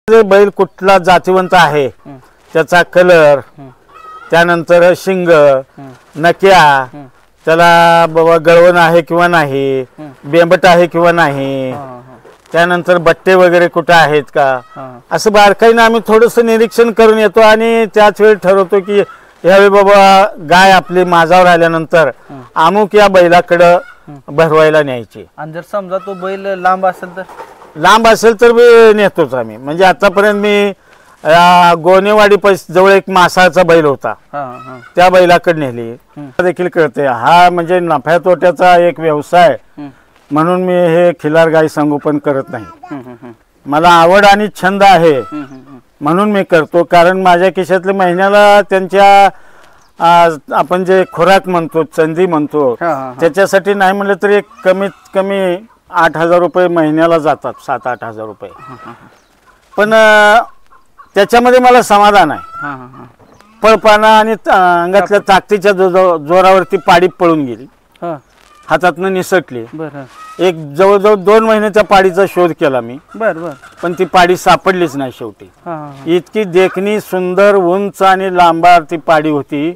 बैल कुठला जातीवंत आहे त्याचा कलर, त्यानंतर शिंग, नक्या, त्याला बाबा गळवण आहे किंवा नाही, बेंबट आहे किंवा नाही, त्यानंतर बट्टे वगैरे कुठे आहेत का, असं बारकाईने आम्ही थोडंसं निरीक्षण करून येतो आणि त्याच वेळी ठरवतो की यावेळी बाबा गाय आपली माझावर आल्यानंतर अमुक या बैलाकडं भरवायला न्यायची. आणि जर समजा तो बैल लांब असेल तर मी नेतोच आम्ही. म्हणजे आतापर्यंत मी गोनेवाडी जवळ एक मासाचा बैल होता, त्या बैलाकडे नेली. देखील कळते हा म्हणजे नफ्या तोट्याचा एक व्यवसाय म्हणून मी हे खिलार गाई संगोपन करत नाही. मला आवड आणि छंद आहे म्हणून मी करतो. कारण माझ्या खिशातले महिन्याला त्यांच्या आपण जे खुराक म्हणतो, चंदी म्हणतो, त्याच्यासाठी नाही म्हणलं तरी एक कमीत कमी 8,000 रुपये महिन्याला जातात, 7-8 हजार रुपये. पण त्याच्यामध्ये मला समाधान आहे. पळपाना आणि अंगातल्या ताकदीच्या जोरावरती पाडी पळून गेली, हातातनं निसटली. एक जवळजवळ 2 महिन्याच्या पाडीचा शोध केला मी, पण ती पाडी सापडलीच नाही शेवटी. इतकी देखणी, सुंदर, उंच आणि लांबार ती पाडी होती,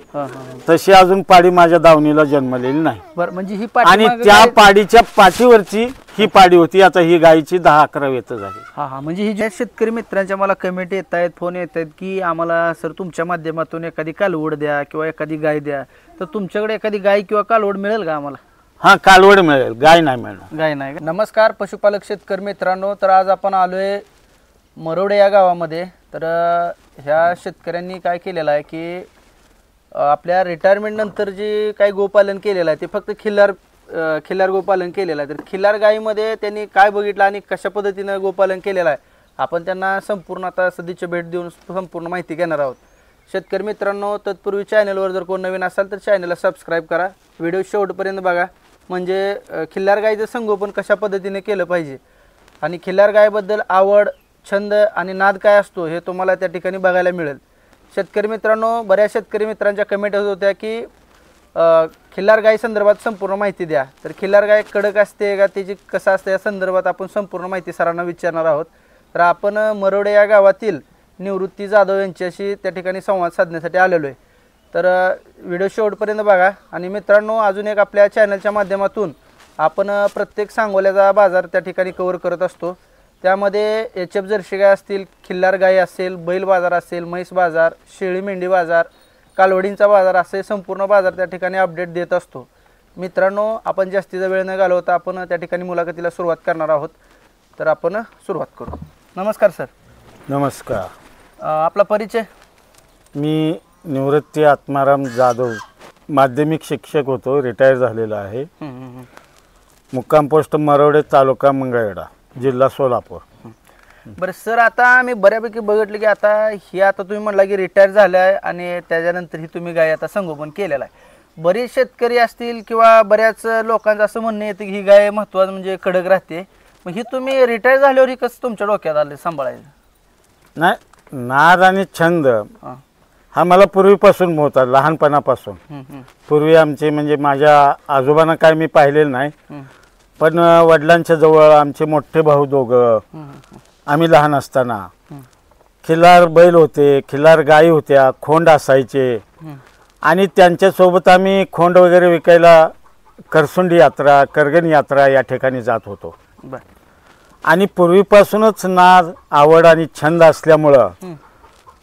तशी अजून पाडी माझ्या दावणीला जन्मलेली नाही. म्हणजे ही आणि त्या पाडीच्या पाठीवरची ही पाडी होती. आता ही गायीची 10-11 वेत झाली. म्हणजे ही ज्या शेतकरी मित्रांच्या मला कमेंट येत आहेत, फोन येत आहेत की आम्हाला सर तुमच्या माध्यमातून एखादी कालवड द्या किंवा एखादी गाय द्या, तर तुमच्याकडे एखादी गाय किंवा कालवड मिळेल का आम्हाला? हा, कालवड मिळेल, गाय नाही मिळणार. गाय नाही. नमस्कार पशुपालक शेतकरी मित्रांनो. तर आज आपण आलोय मरोडे या गावामध्ये. तर ह्या शेतकऱ्यांनी काय केलेलं आहे की आपल्या रिटायरमेंट नंतर जे काही गोपालन केलेलं आहे ते फक्त खिल्लार गोपालन केलेलं आहे. तर खिल्लार गायीमध्ये त्यांनी काय बघितलं आणि कशा पद्धतीनं गोपालन केलेलं आहे आपण त्यांना संपूर्ण आता सदिच्छा भेट देऊन संपूर्ण माहिती घेणार आहोत. शेतकरी मित्रांनो, तत्पूर्वी चॅनलवर जर कोण नवीन असाल तर चॅनलला सबस्क्राईब करा, व्हिडिओ शेवटपर्यंत बघा. म्हणजे खिल्लार गायीचं संगोपन कशा पद्धतीने केलं पाहिजे आणि खिल्लार गायीबद्दल आवड, छंद आणि नाद काय असतो हे तुम्हाला त्या ठिकाणी बघायला मिळेल. शेतकरी मित्रांनो, बऱ्याच शेतकरी मित्रांच्या कमेंट होत होत्या की खिल्लार गाई संदर्भात संपूर्ण माहिती द्या. तर खिल्लार गाय कडक असते का, त्याची कसं असते या संदर्भात आपण संपूर्ण माहिती सरांना विचारणार आहोत. तर आपण मरोडे या गावातील निवृत्ती जाधव यांच्याशी त्या ठिकाणी संवाद साधण्यासाठी आलेलो आहे. तर व्हिडिओ शेवटपर्यंत बघा. आणि मित्रांनो, अजून एक आपल्या चॅनलच्या माध्यमातून आपण प्रत्येक सांगोल्याचा बाजार त्या ठिकाणी कव्हर करत असतो. त्यामध्ये HF जर्सी गाय असतील, खिल्लार गाई असेल, बैल बाजार असेल, म्हैस बाजार, शेळी मेंढी बाजार, कालवडींचा बाजार असे संपूर्ण बाजार त्या ठिकाणी अपडेट देत असतो. मित्रांनो, आपण जास्तीचा वेळ न घालवता आपण त्या ठिकाणी मुलाखतीला सुरुवात करणार आहोत. तर आपण सुरुवात करू. नमस्कार सर. नमस्कार. आपला परिचय? मी निवृत्ती आत्माराम जाधव, माध्यमिक शिक्षक होतो, रिटायर झालेला आहे. मुक्काम पोस्ट मरोडे, तालुका मंगळवेढा, जिल्हा सोलापूर. बरं सर, आता आम्ही बऱ्यापैकी बघितलं की आता तुम्ही म्हणला की रिटायर झालं आहे आणि त्याच्यानंतर ही तुम्ही गाय आता संगोपन केलेलं आहे. बरेच शेतकरी असतील किंवा बऱ्याच लोकांचं असं म्हणणं येतं की ही गाय महत्त्वाचं म्हणजे कडक राहते. मग ही तुम्ही रिटायर झाल्यावर ही कसं तुमच्या डोक्यात आलं सांभाळायचं? नाही, नाद आणि छंद हा मला पूर्वीपासून होता, लहानपणापासून. पूर्वी आमचे म्हणजे माझ्या आजोबांना काय मी पाहिलेलं नाही, पण वडिलांच्या जवळ आमचे मोठे भाऊ दोघं, आम्ही लहान असताना खिल्लार बैल होते, खिल्लार गायी होत्या, खोंड असायचे आणि त्यांच्यासोबत आम्ही खोंड वगैरे विकायला करसुंडी यात्रा, करगण यात्रा या ठिकाणी जात होतो. आणि पूर्वीपासूनच नाद, आवड आणि छंद असल्यामुळं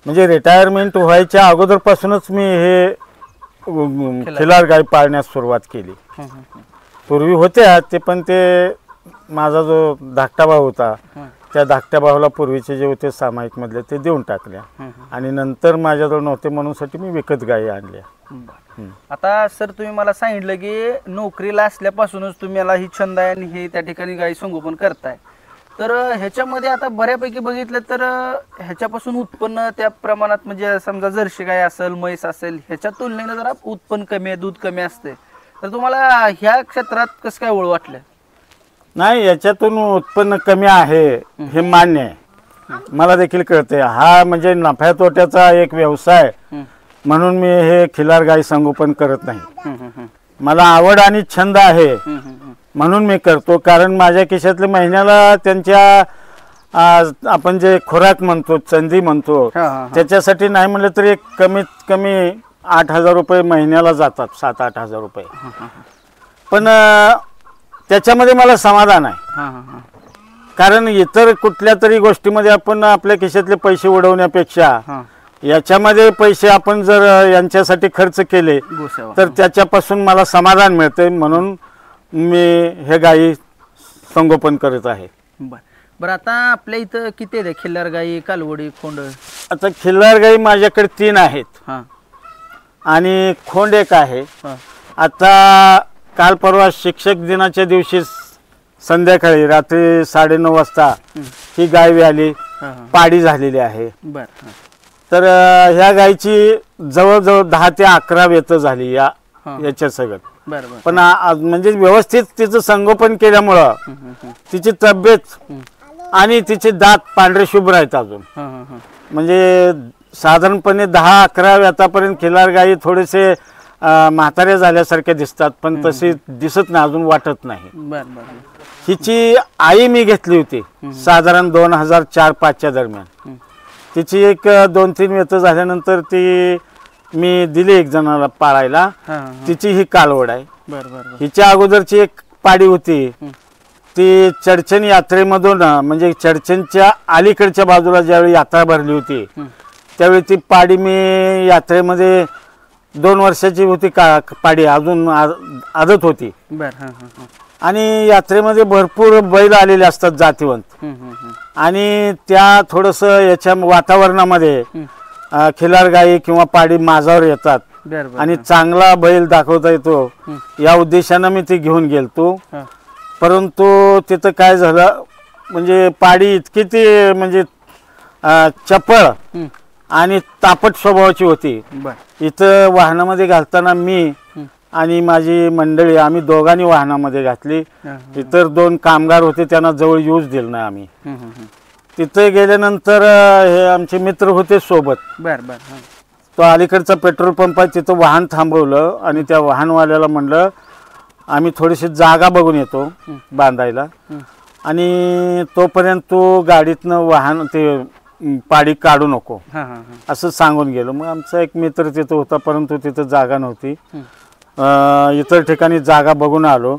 म्हणजे रिटायरमेंट व्हायच्या अगोदरपासूनच मी हे खिल्लार गाय पाळण्यास सुरुवात केली. पूर्वी होत्या ते, पण ते माझा जो धाकटा भाऊ होता त्या धाकट्या भावाला पूर्वीचे जे होते सामायिक मधले ते देऊन टाकल्या आणि नंतर माझ्याजवळ नव्हते म्हणूनसाठी मी विकत गायी आणल्या. आता सर, तुम्ही मला सांगितलं की नोकरीला असल्यापासूनच तुम्हाला ही छंद आहे आणि हे त्या ठिकाणी गायी संगोपन करताय. तर ह्याच्यामध्ये आता बऱ्यापैकी बघितलं तर ह्याच्यापासून उत्पन्न त्या प्रमाणात म्हणजे समजा जर्सी गाय असेल, म्हैस असेल, ह्याच्या तुलनेनं जरा उत्पन्न कमी आहे, दूध कमी असते. तर तुम्हाला ह्या क्षेत्रात कसं काय ओळ वाटलं? नाही, याच्यातून उत्पन्न कमी आहे हे मान्य आहे, मला देखील कळते. हा म्हणजे नफ्या तोट्याचा एक व्यवसाय म्हणून मी हे खिल्लार गाई संगोपन करत नाही. मला आवड आणि छंद आहे म्हणून मी करतो. कारण माझ्या खिशातले महिन्याला त्यांच्या आपण जे खुराक म्हणतो, चंदी म्हणतो, हा, हा. त्याच्यासाठी नाही म्हणलं तरी एक कमीत कमी 8,000 रुपये महिन्याला जातात, 7-8 हजार रुपये. पण त्याच्यामध्ये मला समाधान आहे. हा, हा, हा. कारण इतर कुठल्या तरी गोष्टीमध्ये आपण आपल्या खिशातले पैसे उडवण्यापेक्षा हा. याच्यामध्ये पैसे आपण जर यांच्यासाठी खर्च केले गोसेवा. तर त्याच्यापासून मला समाधान मिळते. म्हणून मी हे गायी संगोपन करत आहे. बर बरं, आता आपल्या इथं किती आहे खिल्लार गाई, कालवडी, खोंड? आता खिल्लार गाई माझ्याकडे 3 आहेत हा, आणि खोंड एक आहे. हा. आता काल परवा शिक्षक दिनाच्या दिवशी संध्याकाळी रात्री 9:30 वाजता ही गाय व्याली, हा, हा. पाडी झालेली आहे. बर. हा. तर ह्या गायची जवळजवळ 10 ते 11 वेतं झाली हा. याच्या सगळं. बर बर. पण म्हणजे व्यवस्थित तिचं संगोपन केल्यामुळं तिची तब्येत आणि तिचे दात पांढरे शुभ्र आहेत अजून. हा, हा, हा. म्हणजे साधारणपणे 10-11 वेतापर्यंत खिल्लार गायी थोडेसे म्हाताऱ्या झाल्यासारख्या दिसतात, पण तशी दिसत नाही, अजून वाटत नाही. बर बर. हिची आई मी घेतली होती साधारण 2004-05च्या दरम्यान. तिची एक 2-3 वेतं झाल्यानंतर ती मी दिली एक जणाला पाळायला. हा, हा. तिची ही कालवड आहे. बर बर बर. हिच्या अगोदरची एक पाडी होती, ती चडचण यात्रेमधून म्हणजे चडचणच्या अलीकडच्या बाजूला ज्यावेळी यात्रा भरली होती त्यावेळी ती पाडी मी यात्रेमध्ये 2 वर्षाची होती का पाडी, अजून आदत होती. बर. हा, हा, हा. आणि यात्रेमध्ये भरपूर बैल आलेले असतात जातीवंत, आणि त्या थोडंसं याच्या वातावरणामध्ये खिल्लार गाई किंवा पाडी माझावर येतात बर बर. आणि चांगला बैल दाखवता येतो या उद्देशानं मी ती घेऊन गेलतो. हा. परंतु तिथं काय झालं, म्हणजे पाडी इतकी ती म्हणजे चपळ आणि तापट स्वभावाची होती. बर. इथं वाहनामध्ये घालताना मी आणि माझी मंडळी आम्ही दोघांनी वाहनामध्ये घातली. इतर 2 कामगार होते, त्यांना जवळ येऊच दिलं नाही आम्ही. तिथे गेल्यानंतर हे आमचे मित्र होते सोबत. बर बर. हा. तो अलीकडचा पेट्रोल पंप आहे, तिथं वाहन थांबवलं आणि त्या वाहनवाल्याला म्हणलं आम्ही थोडीशी जागा बघून येतो बांधायला, आणि तोपर्यंत तो गाडीतनं वाहन ते पाडी काढू नको हा, हा, हा. असं सांगून गेलो. मग आमचा एक मित्र तिथं होता, परंतु तिथं जागा नव्हती. इतर ठिकाणी जागा बघून आलो.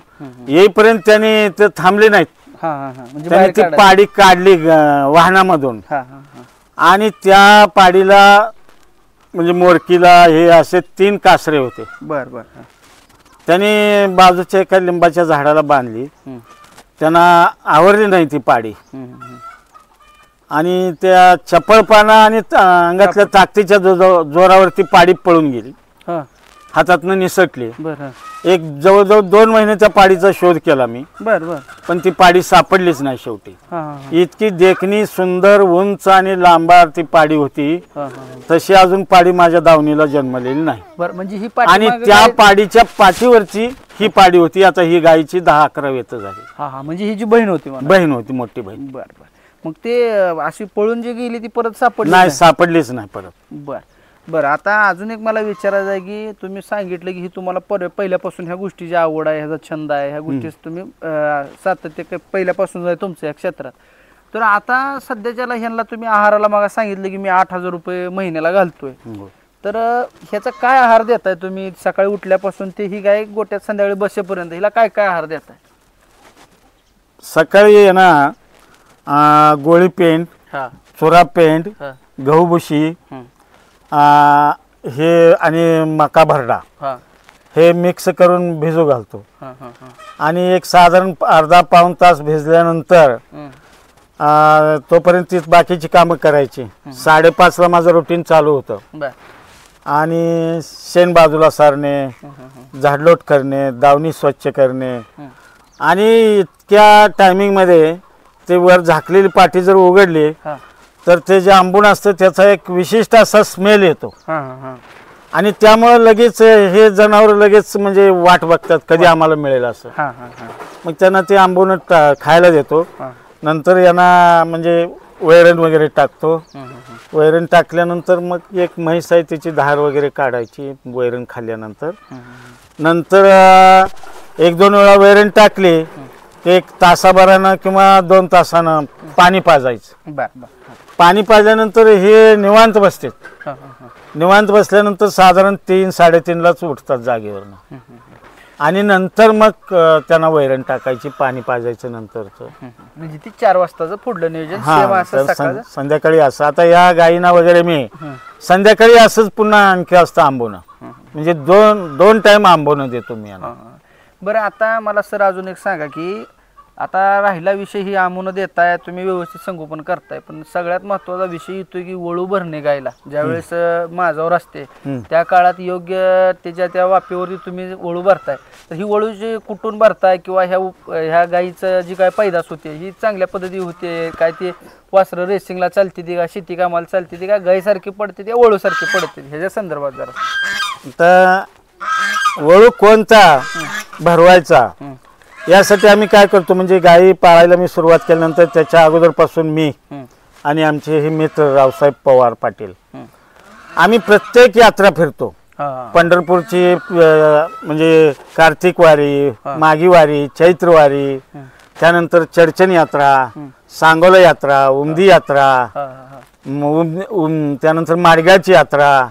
येईपर्यंत त्यांनी ते थांबले नाहीत. हा, हा, हा. म्हणजे त्यांनी बाहेर ती काढायचं. पाडी काढली वाहनामधून, हा, हा, हा. आणि त्या पाडीला म्हणजे मोरकीला हे असे 3 कासरे होते. बर बर. हा. त्यांनी बाजूच्या एका लिंबाच्या झाडाला बांधली. त्यांना आवरली नाही ती पाडी, आणि त्या चपळपणा आणि अंगातल्या ताकदीच्या जोरावरती पाडी पळून गेली, हा. हातातनं निसटली. बर. हा. एक जवळजवळ 2 महिने त्या पाडीचा शोध केला मी, बर बर. पण ती पाडी सापडलीच नाही शेवटी. हा, हा, हा. इतकी देखणी सुंदर उंच आणि लांबार ती पाडी होती, हा, हा, हा. तशी अजून पाडी माझ्या दावणीला जन्मलेली नाही. बर, म्हणजे ही आणि पाठीमागं त्या गाय- पाडीच्या पाठीवरची ही पाडी होती. आता ही गायीची 10-11 वेतं झाली. हा हा, म्हणजे ही जी बहीण होती म्हणा. बहीण होती, मोठी बहीण. बर बर. मग ते अशी पळून जी गेली ती परत सापडली नाही, सापडलीच नाही परत. बर बर. आता अजून एक मला विचारायचं आहे की तुम्ही सांगितलं की ही तुम्हाला पहिल्यापासून ह्या गोष्टीची आवड आहे, ह्याचा छंद आहे, ह्या गोष्टी तुम्ही सातत्य पहिल्यापासून आहे तुमचं या क्षेत्रात. तर आता सध्याच्याला ह्यांना तुम्ही आहाराला मग सांगितलं की मी 8,000 रुपये महिन्याला घालतोय, तर ह्याचा काय आहार देताय तुम्ही? सकाळी उठल्यापासून ते ही गाय गोट्यात संध्याकाळी बसेपर्यंत हिला काय काय आहार देताय? सकाळी आहे ना गोळी पेंट, हा, चुरा पेंट, हा, गहू भुशी, हे आणि मका भरडा, हा, हे मिक्स करून भिजू घालतो. हा, हा, हा. आणि एक साधारण अर्धा-पाऊण तास भिजल्यानंतर तोपर्यंत ती बाकीची कामं करायची. 5:30ला माझं रुटीन चालू होतं. बर. आणि शेण बाजूला सारणे, झाडलोट करणे, दावणी स्वच्छ करणे, आणि इतक्या टायमिंगमध्ये ते वर झाकलेली पाठी जर उघडली हा, तर ते जे आंबून असतं त्याचा एक विशिष्ट असा स्मेल येतो. हा, हा, हा. आणि त्यामुळे लगेच हे जनावर लगेच म्हणजे वाट बघतात कधी आम्हाला मिळेल असं. हा, हा, हा. मग त्यांना ते आंबून खायला देतो. हा. नंतर यांना म्हणजे वैरण वगैरे टाकतो. वैरण टाकल्यानंतर मग एक म्हैस आहे तिची धार वगैरे काढायची वैरण खाल्ल्यानंतर. नंतर 1-2 वेळा वैरण टाकली एक तासाभरानं किंवा 2 तासानं पाणी पाजायचं. बर बर. पाणी पाजल्यानंतर हे निवांत बसते. हां हां हां. निवांत बसल्यानंतर साधारण 3-3:30लाच उठतात जागेवरनं. आणि नंतर मग त्यांना वैरण टाकायची पाणी पाजायचं नंतरचं. म्हणजे ती 4 वाजताचं पुढलं नियोजन हा सेम असं तर सकाळचं. संध्याकाळी असं. आता या गायीना वगैरे मी संध्याकाळी असंच पुन्हा आणखी असतं आंबवणं. म्हणजे 2 टाइम आंबवणं देतो मी यांना. बरं आता मला सर अजून एक सांगा की आता राहिला विषय ही आमून देताय तुम्ही व्यवस्थित संगोपन करताय पण सगळ्यात महत्त्वाचा विषय येतो की वळू भरणे गायला ज्यावेळेस माझ्यावर असते त्या काळात योग्य त्याच्या त्या वाफेवरती तुम्ही वळू भरताय तर ही वळू जी कुठून भरताय किंवा ह्या गायीचं जी काय पैदास होते ही चांगल्या पद्धती होते काय ते वासरं रेसिंगला चालते ती का शेती कामाला चालते ती का गायीसारखी पडते ती वळूसारखी पडते ह्याच्या संदर्भात जरा. तर वळू कोणता भरवायचा यासाठी आम्ही काय करतो म्हणजे गायी पाळायला मी सुरुवात केल्यानंतर त्याच्या अगोदरपासून मी आणि आमचे हे मित्र रावसाहेब पवार पाटील आम्ही प्रत्येक यात्रा फिरतो. पंढरपूरची म्हणजे कार्तिक वारी, मागी वारी, चैत्र वारी, त्यानंतर चडचण यात्रा, सांगोला यात्रा, उमदी यात्रा, त्यानंतर माडगावची यात्रा,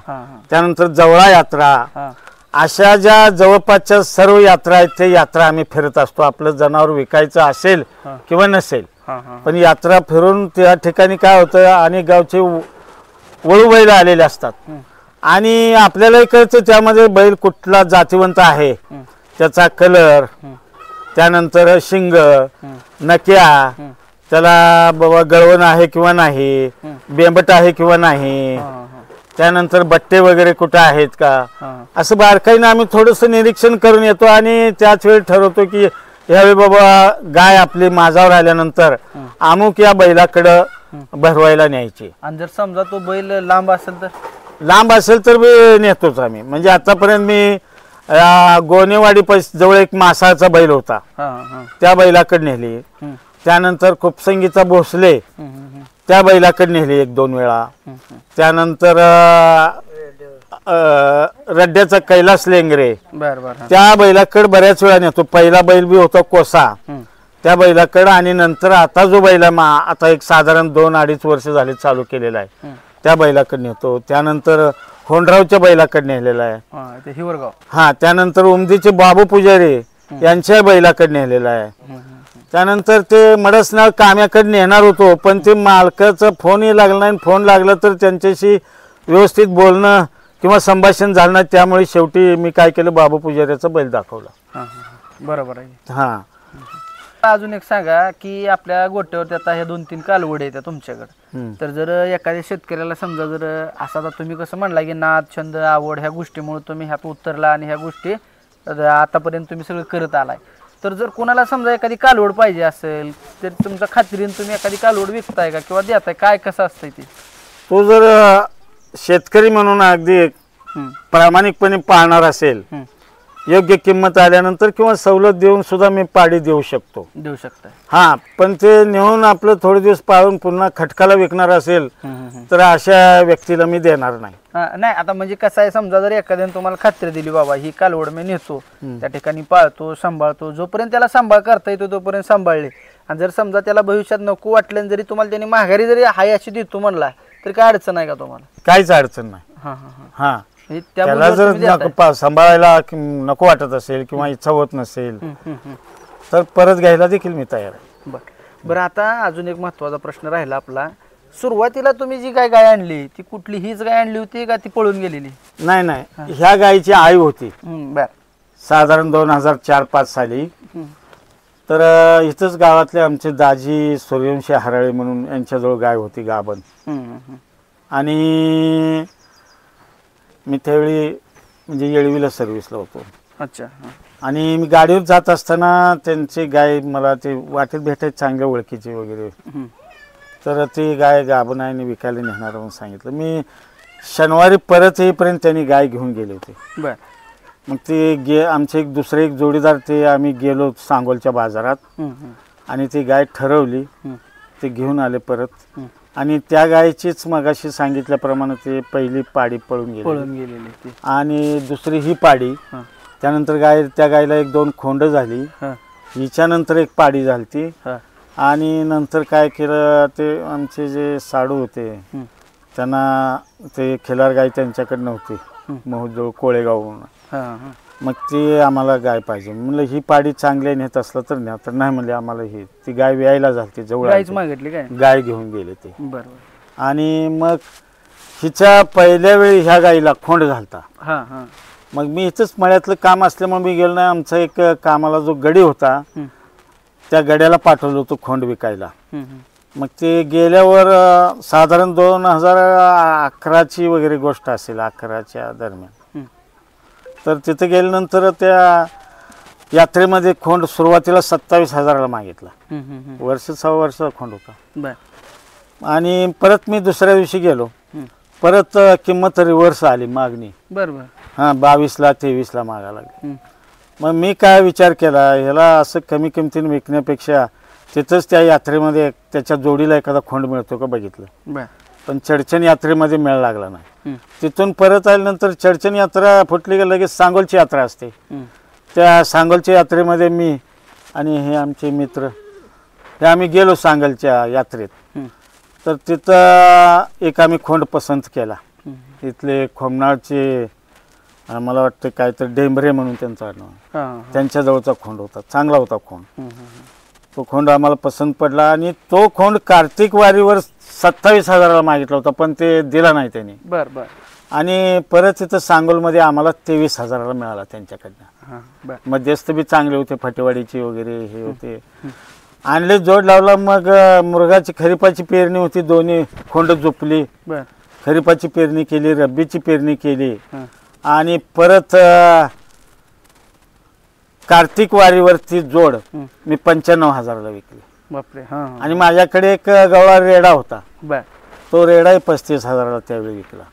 त्यानंतर जवळा यात्रा, अशा ज्या जवळपासच्या सर्व यात्रा आहेत ते यात्रा आम्ही फिरत असतो. आपलं जनावर विकायचं असेल किंवा नसेल पण यात्रा फिरून त्या ठिकाणी काय होतं अनेक गावचे वळू बैल आलेले असतात आणि आपल्यालाही कळतं त्यामध्ये बैल कुठला जातीवंत आहे त्याचा कलर, त्यानंतर शिंग, नक्या, त्याला बाबा गळवण आहे किंवा नाही, बेंबट आहे किंवा नाही, त्यानंतर बट्टे वगैरे कुठे आहेत का असं बारकाईनं आम्ही थोडंसं निरीक्षण करून येतो आणि त्याच वेळी ठरवतो की यावेळी बाबा गाय आपली माझावर आल्यानंतर अमुक या बैलाकडं भरवायला न्यायची. आणि जर समजा तो बैल लांब असेल तर मी नेतोच आम्ही. म्हणजे आतापर्यंत मी गोनेवाडी जवळ एक मासाचा बैल होता त्या बैलाकडे नेली. त्यानंतर खुपसंगीचा भोसले त्या बैलाकडे नेली 1-2 वेळा. त्यानंतर रड्ड्याचा कैलास लेंगरे त्या बैलाकडे बऱ्याच वेळा नेतो. पहिला बैल बी होता कोसा त्या बैलाकडे आणि नंतर आता जो बैल आता एक साधारण 2-2.5 वर्ष झाले चालू केलेला आहे त्या बैलाकडे नेतो. त्यानंतर होंडरावच्या बैलाकडे नेलेला आहे. हा त्यानंतर उमदीचे बाबू पुजारी यांच्या बैलाकडे नेलेला आहे. त्यानंतर ते मडसनाळ काम्याकडे नेणार होतो पण ते मालकाचा फोनही लागला नाही. फोन लागला तर त्यांच्याशी व्यवस्थित बोलणं किंवा संभाषण झालं नाही त्यामुळे शेवटी मी काय केलं बाबू पुजाऱ्याचा बैल दाखवला. बरोबर आहे. हा अजून एक सांगा की आपल्या गोट्यावरती आता ह्या 2-3 कालवड आहेत तुमच्याकडे तर जर एखाद्या शेतकऱ्याला समजा जर असा आता तुम्ही कसं म्हणला की नाद छंद आवड ह्या गोष्टीमुळे तुम्ही ह्यात उतरला आणि ह्या गोष्टी आतापर्यंत तुम्ही सगळं करत आलाय तर जर कोणाला समजा एखादी कालवड पाहिजे असेल तर तुमच्या खात्रीने तुम्ही एखादी कालवड विकताय का किंवा देताय काय कसं असतंय ते? तो जर शेतकरी म्हणून अगदी प्रामाणिकपणे पाळणार असेल योग्य किंमत आल्यानंतर किंवा सवलत देऊन सुद्धा मी पाडी देऊ शकता. हा पण ते नेऊन आपलं थोडे दिवस पाळून पुन्हा खटकाला विकणार असेल तर अशा व्यक्तीला मी देणार नाही. नाही आता म्हणजे कसं आहे समजा जर एखाद्याने तुम्हाला खात्री दिली बाबा ही कालवड मी नेतो त्या ठिकाणी पाळतो सांभाळतो जोपर्यंत त्याला सांभाळ करता येतो तोपर्यंत सांभाळले आणि जर समजा त्याला भविष्यात नको वाटलं जरी तुम्हाला त्यांनी माघारी जरी हाय अशी देतो म्हणला तर काय अडचण आहे का तुम्हाला? काहीच अडचण नाही. हा त्याला जर सांभाळायला नको वाटत असेल किंवा इच्छा होत नसेल तर परत घ्यायला देखील मी तयार आहे. बरं आता अजून एक महत्वाचा प्रश्न राहिला आपला सुरुवातीला तुम्ही जी गाय आणली ती कुठली हीच गाय आणली होती का ती पळून गेलेली? नाही ह्या गायीची आई होती साधारण 2004-5 साली. तर इथंच गावातले आमचे दाजी सूर्यवंशी हराळे म्हणून यांच्याजवळ गाय होती गाभण आणि मी त्यावेळी म्हणजे येळवीला सर्व्हिसला होतो. अच्छा. आणि मी गाडीवर जात असताना त्यांची गाय मला ते वाटेत भेटायची चांगल्या ओळखीची वगैरे तर ती गाय गाभण आहे आणि विकायला नेणार म्हणून सांगितलं. मी शनिवारी परत येईपर्यंत त्यांनी गाय घेऊन गेले होते. मग ते आमचे एक जोडीदार ते आम्ही गेलो सांगोलच्या बाजारात आणि ती गाय ठरवली ते घेऊन आले परत आणि त्या गायचीच मगाशी सांगितल्याप्रमाणे ते पहिली पाडी पळून गेलेली आणि दुसरी ही पाडी. त्यानंतर त्या गायला 1-2 खोंड झाली. हिच्यानंतर एक पाडी झालती हा आणि नंतर काय केलं ते आमचे जे साडू होते त्यांना ते खिलार गाय त्यांच्याकडे नव्हती मोहजवळ कोळेगावहून. हा हा मग ती आम्हाला गाय पाहिजे म्हणलं ही पाडी चांगली नेत असलं तर न्या. तर नाही म्हणले आम्हाला ही ती गाय व्यायला झालती जवळ गायच मागितली काय गाय घेऊन गेले ते. बरोबर. आणि मग हिच्या पहिल्या वेळी ह्या गाईला खोंड झालता. हा हा मग मी इथंच मळ्यातलं काम असल्यामुळे मी गेलो नाही. आमचा एक कामाला जो गडी होता त्या गड्याला पाठवलं होतं खोंड विकायला. मग ते गेल्यावर साधारण 2011ची वगैरे गोष्ट असेल, 11च्या दरम्यान. तर तिथे गेल्यानंतर त्या यात्रेमध्ये खोंड सुरुवातीला 27,000ला मागितला. वर्ष 6 वर्षाचा खोंड होता. आणि परत मी दुसऱ्या दिवशी गेलो, परत किंमत रिव्हर्स आली मागणी. बरोबर. हां 22ला 23ला मागा लागली. मग मी काय विचार केला ह्याला असं कमी किमतीने विकण्यापेक्षा तिथंच त्या यात्रेमध्ये त्याच्या जोडीला एखादा खोंड मिळतो का बघितलं. पण चडचण यात्रेमध्ये मेळ लागला नाही. तिथून परत आल्यानंतर चडचण यात्रा फुटली की लगेच सांगोलची यात्रा असते. त्या सांगोलच्या यात्रेमध्ये मी आणि हे आमचे मित्र हे आम्ही गेलो सांगोलच्या यात्रेत. तर तिथं एक आम्ही खोंड पसंत केला. इथले खोमनाळचे मला वाटतं काय तर डेंबरे म्हणून त्यांचा नाव, त्यांच्याजवळचा खोंड होता. चांगला होता खोंड. तो खोंड आम्हाला पसंत पडला आणि तो खोंड कार्तिक वारीवर 27,000ला मागितला होता, पण ते दिला नाही त्यांनी. बर. आणि परत तिथं सांगोलमध्ये आम्हाला 23,000ला मिळाला त्यांच्याकडनं. मध्यस्थ बी चांगले होते, फटेवाडीचे वगैरे हे होते. आणले जोड लावला. मग मुरगाची खरीपाची पेरणी होती, दोन्ही खोंड झोपली. खरीपाची पेरणी केली, रब्बीची पेरणी केली आणि परत कार्तिक वारीवरती जोड मी 95,000ला विकली. बापरे. आणि माझ्याकडे एक गवळा रेडा होता, तो रेडाही 35,000ला त्यावेळी विकला.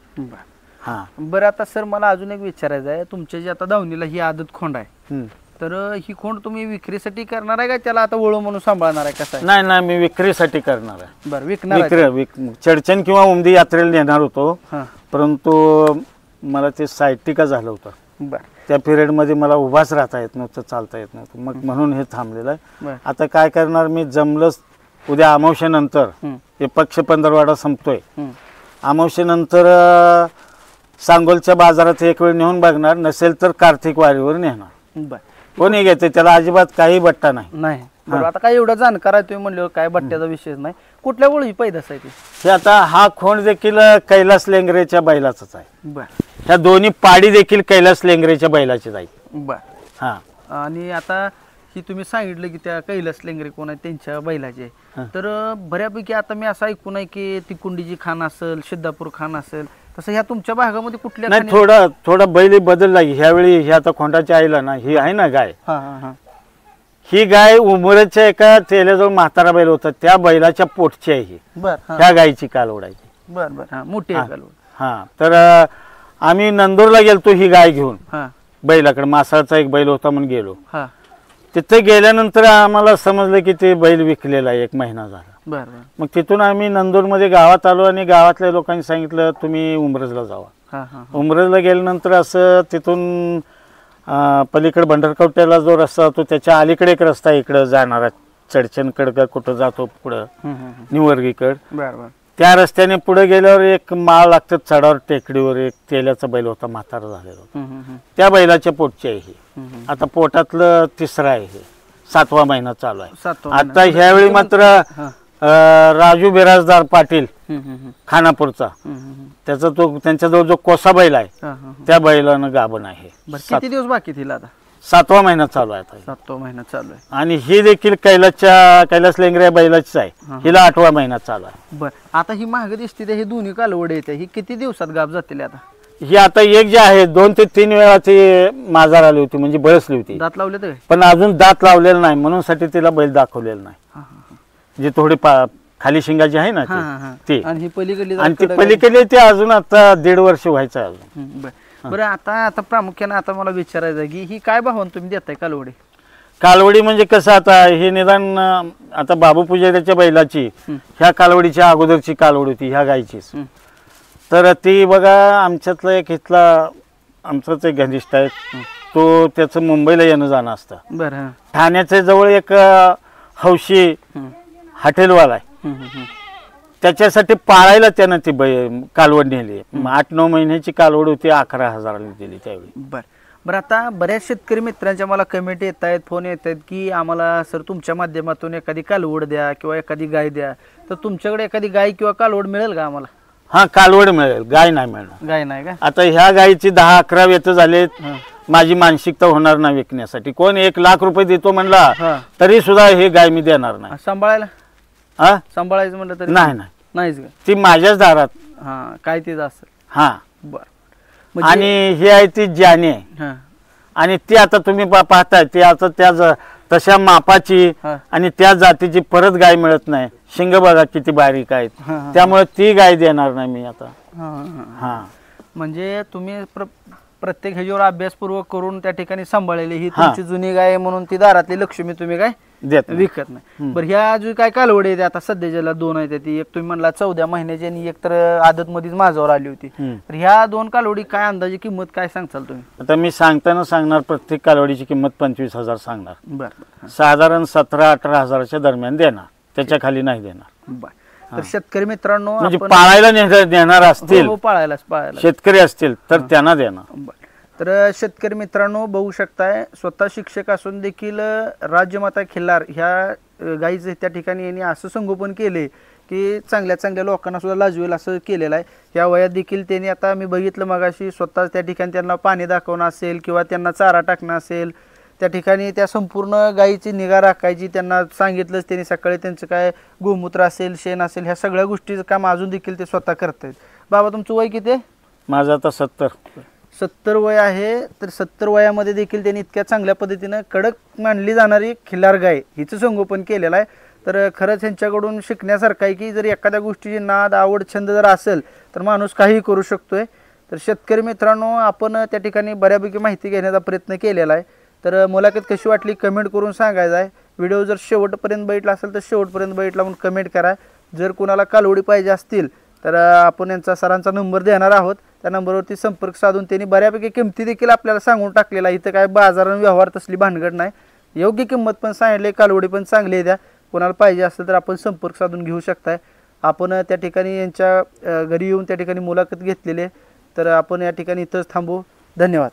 हा बरं. आता सर मला अजून एक विचारायचं आहे, तुमच्या जे आता दावणीला ही आदत खोंड आहे, तर ही खोंड तुम्ही विक्रीसाठी करणार आहे का त्याला आता वळू म्हणून सांभाळणार आहे कसं? नाही मी विक्रीसाठी करणार आहे. बरं. विकणार चडचण किंवा उमदी यात्रेला नेणार होतो, परंतु मला ते सायटिका झालं होतं. बरं. त्या पिरियडमध्ये मला उभाच राहता येत नव्हतं, चालता येत नव्हतं. मग म्हणून हे थांबलेलं आहे. आता काय करणार मी, जमलंच उद्या अमावशेनंतर हे पक्ष पंधरवाडा संपतोय, अमावशेनंतर सांगोलच्या बाजारात एक वेळ नेऊन बघणार, नसेल तर कार्तिक वारीवर नेणार. कोणी घेते त्याला अजिबात काही बट्टा नाही. बरं. आता काय एवढं जाणकार आहे तुम्ही म्हणलं, काय बट्ट्याचा विषय नाही. कुठल्या वळी पैदास आहे ते? आता हा खोंड देखील कैलास लेंगरेच्या बैलाचाच आहे. बरं. ह्या दोन्ही पाडी देखील कैलास लेंगरेच्या बैलाचीच आहे. बरं. हा. आणि आता ही तुम्ही सांगितलं की त्या कैलास लेंगरे कोण आहे त्यांच्या बैलाचे, तर बऱ्यापैकी आता मी असं ऐकून आहे की ती कुंडीची खान असेल, सिद्धापूर खान असेल, तसं ह्या तुमच्या भागामध्ये कुठल्या? नाही, थोडा बैल बदलला. ह्यावेळी ही आता खोंडाच्या आईला ना, ही आहे ना गाय, ही गाय उमरेच्या एका तेल्याजवळ म्हातारा बैल होता, त्या बैलाच्या पोटची आहे ही. ह्या गायची कालवड आहे. बरं. मोठी आहे कालवड. हा. तर आम्ही नंदूरला गेलतो ही गाय घेऊन बैलाकडे. मासाळचा एक बैल होता म्हणून गेलो. तिथे गेल्यानंतर आम्हाला समजलं की ते बैल विकलेला आहे, 1 महिना झाला. मग तिथून आम्ही नंदूरमध्ये गावात आलो आणि गावातल्या लोकांनी सांगितलं तुम्ही उमरजला जावा. उमरजला गेल्यानंतर असं तिथून पलीकडे भंडारकवट्याला जो रस्ता होतो त्याच्या अलीकडे एक रस्ता इकडं जाणारा, चडचणकडं कुठं जातो पुढं निवर्गीकडं, त्या रस्त्याने पुढे गेल्यावर एक माळ लागतं चढावर टेकडीवर. एक तेल्याचा बैल होता, म्हातारा झालेला होता, त्या बैलाच्या पोटची आहे ही. आता पोटातलं 3रा आहे हे, 7वा महिना चालू आहे. आता ह्यावेळी मात्र राजू बिराजदार पाटील खानापूरचा, त्याचा तो त्यांच्याजवळ जो कोसा बैल आहे त्या बैलानं गाभण आहे. किती दिवस बाकी तिला? आता 7वा महिना चालू आहे. 7वा महिना चालू आहे. आणि ही देखील कैलास लेंगरे बैलाचीच आहे, हिला 8वा महिना चालू आहे. बरं. आता ही महाग दिसते हे दोन्ही कालवडे येते, ही किती दिवसात गाभ जातील? आता ही आता एक जे आहे 2 ते 3 वेळा ती माजार आली होती, म्हणजे बळसली होती. दात लावले तर पण अजून दात लावलेला नाही, म्हणून साठी तिला बैल दाखवलेला नाही. जे थोडी खाली शिंगाची आहे ना ती, आणि ती पलीकडली ती अजून आता 1.5 वर्ष व्हायचं अजून. बरं. आता प्रामुख्याने आता मला विचारायचं आहे की ही काय भावानं तुम्ही देताय कालवडी? कालवडी म्हणजे कसं, आता हे निदान आता बाबू पुजाऱ्याच्या बैलाची ह्या कालवडीच्या अगोदरची कालवड होती ह्या गायचीच. तर ती बघा आमच्यातला एक इथला आमचाच एक घनिष्ठ आहे तो त्याचं मुंबईला येणं जाणं असतं. बरं हां. ठाण्याच्या जवळ एक हौशी हॉटेलवाला आहे, त्याच्यासाठी पाळायला त्यानं ती कालवड नेली. 8-9 महिन्याची कालवड होती, 11,000ला दिली त्यावेळी. बरं बरं, आता बऱ्याच शेतकरी मित्रांच्या मला कमेंट येत आहेत, फोन येत आहेत की आम्हाला सर तुमच्या माध्यमातून एखादी कालवड द्या किंवा एखादी गाय द्या. तर तुमच्याकडे एखादी गाय किंवा कालवड मिळेल का आम्हाला? हा, कालवड मिळेल, गाय नाही मिळणार. गाय नाही का? आता ह्या गायीची 10-11 वेत झालेत. माझी मानसिकता होणार नाही विकण्यासाठी. कोण 1 लाख रुपये देतो म्हणला तरी सुद्धा हे गाय मी देणार नाही. सांभाळायला हा, सांभाळायचं म्हणलं तरी नाही नाही, नाहीच का? ती माझ्याच दारात. हा, काय ते असेल. हा, बरं. आणि ही आहे ती जाने, आणि ती आता तुम्ही पाहताय ती आता त्या तशा मापाची आणि त्या जातीची परत गाय मिळत नाही. शिंग बघा किती बारीक आहेत, त्यामुळे ती गाय देणार नाही मी आता. हा, म्हणजे तुम्ही प्रत्येक ह्याच्यावर अभ्यासपूर्वक करून त्या ठिकाणी सांभाळलेली ही तुमची जुनी गाय म्हणून ती दारातली लक्ष्मी तुम्ही काय देत विकत नाही. बरं, ह्या जो काय कालवडी आहेत आता सध्याच्याला 2 आहेत, ती एक तुम्ही म्हणला 14 महिन्याची आणि एक तर आदत मध्येच माझ्यावर आली होती. तर ह्या 2 कालवडी काय अंदाजे किंमत काय सांगचाल तुम्ही? आता मी सांगताना सांगणार, प्रत्येक कालवडीची किंमत 25,000 सांगणार. बरं, साधारण 17-18 हजाराच्या दरम्यान देणार, त्याच्या खाली नाही देणार. बरं. तर शेतकरी मित्रांनो, म्हणजे पाळायला नेणार असतील, पाळायला शेतकरी असतील तर त्यांना देणार. तर शेतकरी मित्रांनो बघू शकताय, स्वतः शिक्षक असून देखील राजमाता खिल्लार ह्या गाईचं त्या ठिकाणी यांनी असं संगोपन केले की चांगल्या चांगल्या लोकांना सुद्धा लाजवेल असं केलेलं आहे. ह्या वयात देखील त्यांनी, आता मी बघितलं मगाशी, स्वतः त्या ठिकाणी त्यांना पाणी दाखवणं असेल किंवा त्यांना चारा टाकणं असेल, त्या ठिकाणी त्या संपूर्ण गायीची निगा राखायची त्यांना सांगितलंच त्यांनी. सकाळी त्यांचं काय गोमूत्र असेल, शेण असेल, ह्या सगळ्या गोष्टीचं काम अजून देखील ते स्वतः करत आहेत. बाबा, तुमचं वय किती आहे? माझं आता 70 वय आहे. तर 70 वयामध्ये देखील त्यांनी इतक्या चांगल्या पद्धतीनं कडक मानली जाणारी खिल्लार गाय हिचं संगोपन केलेलं आहे. तर खरंच ह्यांच्याकडून शिकण्यासारखं आहे की जर एखाद्या गोष्टीची नाद, आवड, छंद जर असेल तर माणूस काही करू शकतोय. तर शेतकरी मित्रांनो, आपण त्या ठिकाणी बऱ्यापैकी माहिती घेण्याचा प्रयत्न केलेला आहे. तर मुलाखत कशी वाटली कमेंट करून सांगायचं आहे. व्हिडिओ जर शेवटपर्यंत बघितला असेल तर शेवटपर्यंत बघितला म्हणून कमेंट करा. जर कोणाला कालवडी पाहिजे असतील तर आपण यांचा सरांचा नंबर देणार आहोत. त्या नंबरवरती संपर्क साधून त्यांनी बऱ्यापैकी किमती देखील आपल्याला सांगून टाकलेला. इथं काय बाजार व्यवहार तसली भानगड नाही, योग्य किंमत पण सांगितली, कालवडी पण चांगली द्या. कोणाला पाहिजे असेल तर आपण संपर्क साधून घेऊ शकताय. आपण त्या ठिकाणी यांच्या घरी येऊन त्या ठिकाणी मुलाखत घेतलेली आहे. तर आपण या ठिकाणी इथंच थांबू. धन्यवाद.